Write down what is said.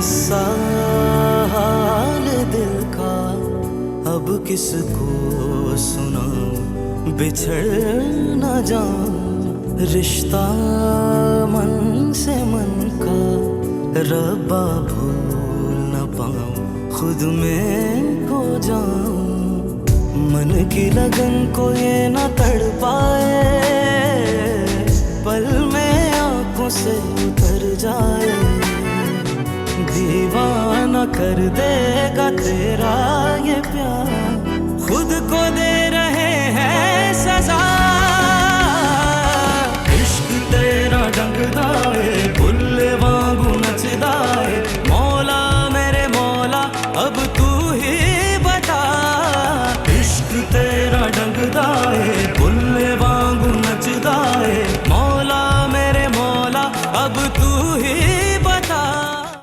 किस्सा हाल दिल का अब किसको सुनाऊं, बिछड़ न जाऊं। रिश्ता मन से मन का रब्बा भूल न पाऊं, खुद में खो जाऊं। मन की लगन को ये न तड़ पाए, पल में आंखों से उतर जाए। दीवाना कर देगा तेरा ये प्यार, खुद को दे रहे हैं सजा। इश्क तेरा ढंगदा है